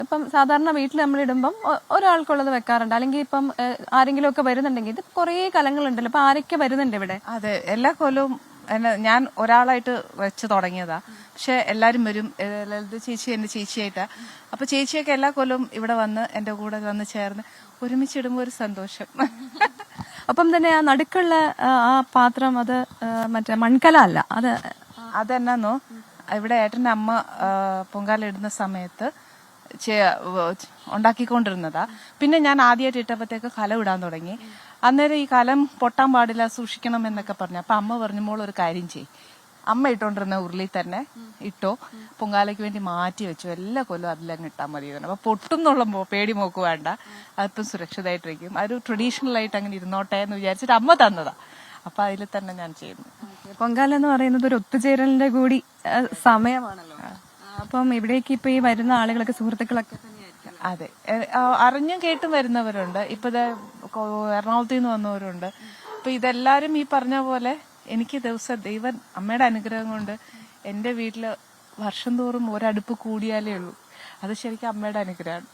ഇപ്പം സാധാരണ വീട്ടിൽ നമ്മൾ ഇടുമ്പം ഒരാൾക്കുള്ളത് വെക്കാറുണ്ട്, അല്ലെങ്കിൽ ഇപ്പം ആരെങ്കിലും ഒക്കെ വരുന്നുണ്ടെങ്കിൽ ഇത് കുറേ കലങ്ങളുണ്ടല്ലോ, അപ്പൊ ആരൊക്കെ വരുന്നുണ്ട് ഇവിടെ? അതെ, എല്ലാ കൊല്ലവും ഞാൻ ഒരാളായിട്ട് വെച്ച് തുടങ്ങിയതാ. പക്ഷെ എല്ലാരും വരും. ലളിത ചേച്ചി എന്റെ ചേച്ചിയായിട്ടാ. അപ്പൊ ചേച്ചിയൊക്കെ എല്ലാ കൊല്ലവും ഇവിടെ വന്ന് എന്റെ കൂടെ വന്ന് ചേർന്ന് ഒരുമിച്ചിടുമ്പോ ഒരു സന്തോഷം. അപ്പം തന്നെ ആ നടുക്കുള്ള ആ പാത്രം അത് മറ്റേ മൺകല അല്ല, അത് അതെന്നാന്നോ, ഇവിടെ ഏട്ടന്റെ അമ്മ പൊങ്കാല ഇടുന്ന സമയത്ത് ഉണ്ടാക്കിക്കൊണ്ടിരുന്നതാ. പിന്നെ ഞാൻ ആദ്യമായിട്ട് ഇട്ടപ്പോഴത്തേക്ക് കലം ഇടാൻ തുടങ്ങി. അന്നേരം ഈ കലം പൊട്ടാൻ പാടില്ല, സൂക്ഷിക്കണം എന്നൊക്കെ പറഞ്ഞു. അപ്പൊ അമ്മ പറഞ്ഞു, മോൾ ഒരു കാര്യം ചെയ്യും, അമ്മ ഇട്ടോണ്ടിരുന്ന ഉരുളി തന്നെ ഇട്ടോ, പൊങ്കാലയ്ക്ക് വേണ്ടി മാറ്റി വെച്ചു, എല്ലാ കൊല്ലവും അതിലങ്ങ് ഇട്ടാൽ മതി. അപ്പൊ പൊട്ടും എന്നുള്ള പേടി മോക്ക് വേണ്ട, അതിപ്പം സുരക്ഷിതമായിട്ടിരിക്കും. അതൊരു ട്രഡീഷണൽ ആയിട്ട് അങ്ങനെ ഇരുന്നോട്ടെ എന്ന് വിചാരിച്ചിട്ട് അമ്മ തന്നതാ. അപ്പൊ അതിൽ തന്നെ ഞാൻ ചെയ്യുന്നു. പൊങ്കാല എന്ന് പറയുന്നത് ഒരു ഒത്തുചേരലിന്റെ കൂടി സമയമാണല്ലോ. അപ്പം ഇവിടേക്ക് ഇപ്പൊ ഈ വരുന്ന ആളുകളൊക്കെ സുഹൃത്തുക്കളൊക്കെ തന്നെയായിരിക്കും. അതെ, അറിഞ്ഞും കേട്ടും വരുന്നവരുണ്ട്. ഇപ്പൊ എറണാകുളത്ത് നിന്ന് വന്നവരുണ്ട്. അപ്പൊ ഇതെല്ലാരും ഈ പറഞ്ഞ പോലെ എനിക്ക് ദിവസം ദൈവം അമ്മയുടെ അനുഗ്രഹം കൊണ്ട് എന്റെ വീട്ടില് വർഷം തോറും ഒരടുപ്പ് കൂടിയാലേ ഉള്ളൂ. അത് ശരിക്കും അമ്മയുടെ അനുഗ്രഹമാണ്.